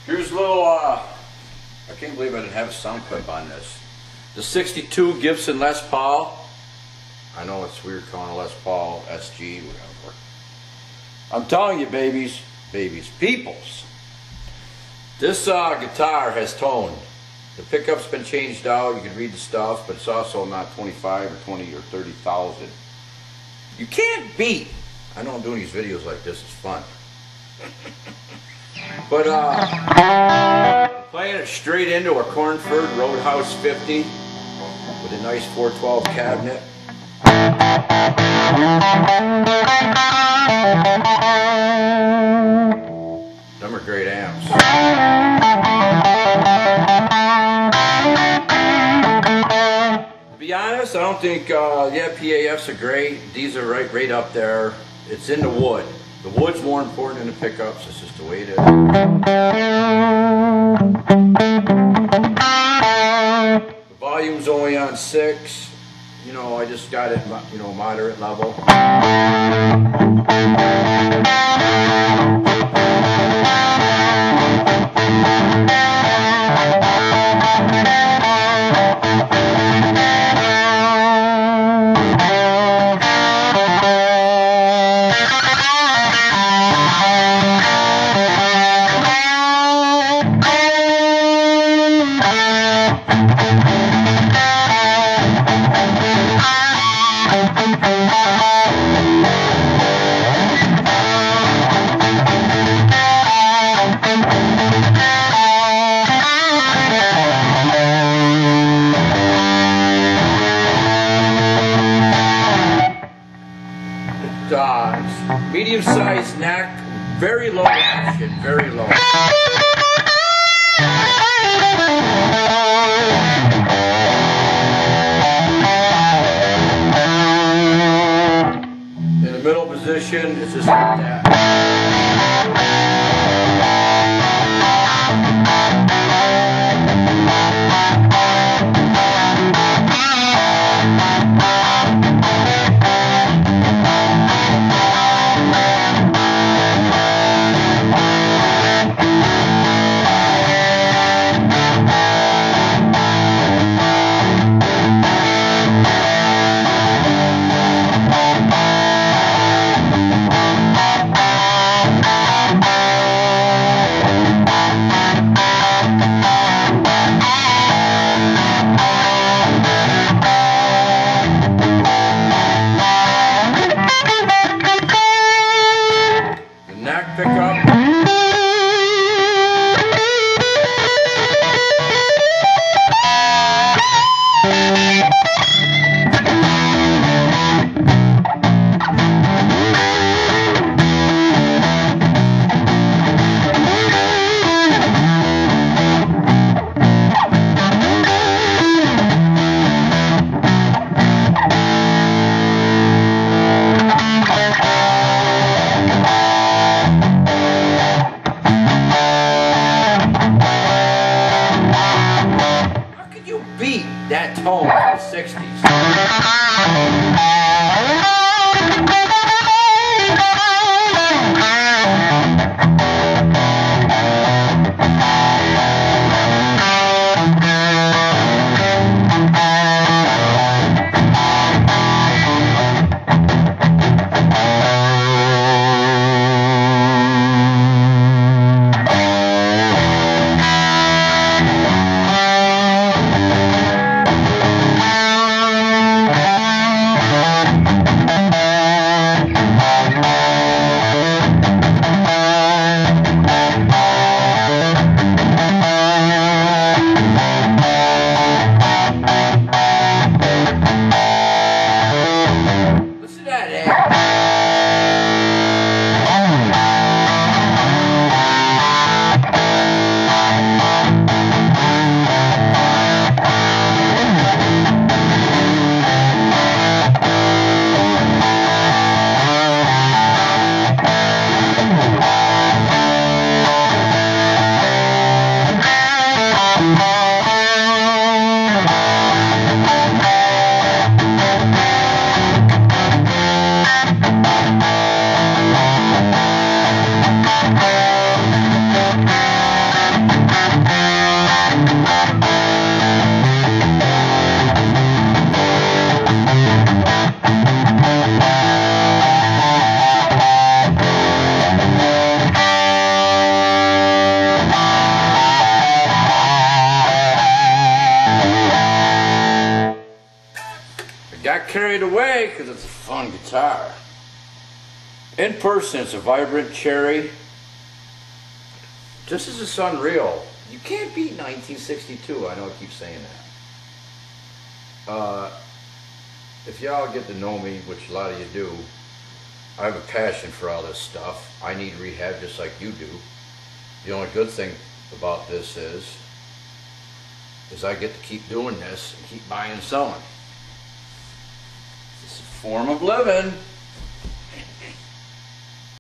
Here's a little, I can't believe I didn't have a sound clip on this. The 62 Gibson Les Paul. I know it's weird calling a Les Paul SG, whatever. I'm telling you, babies, peoples. This guitar has tone. The pickup's been changed out. You can read the stuff, but it's also not 25 or 20 or 30,000. You can't beat. I know I'm doing these videos like this. It's fun. But playing it straight into a Cornford Roadhouse 50 with a nice 412 cabinet. Them are great amps. To be honest, I don't think, yeah, PAFs are great. These are right up there. It's in the wood. The wood's more important than the pickups. It's just the way it is. The volume's only on 6. You know, I just got it, you know, moderate level. Medium-sized neck, very low action, very low. In the middle position, it's just like that. Pickup. Beat that tone of the 60s. away because it's a fun guitar. In person, it's a vibrant cherry. This is just unreal. You can't beat 1962. I know I keep saying that. If y'all get to know me, which a lot of you do, I have a passion for all this stuff. I need rehab just like you do. The only good thing about this is I get to keep doing this and keep buying and selling. It's a form of living.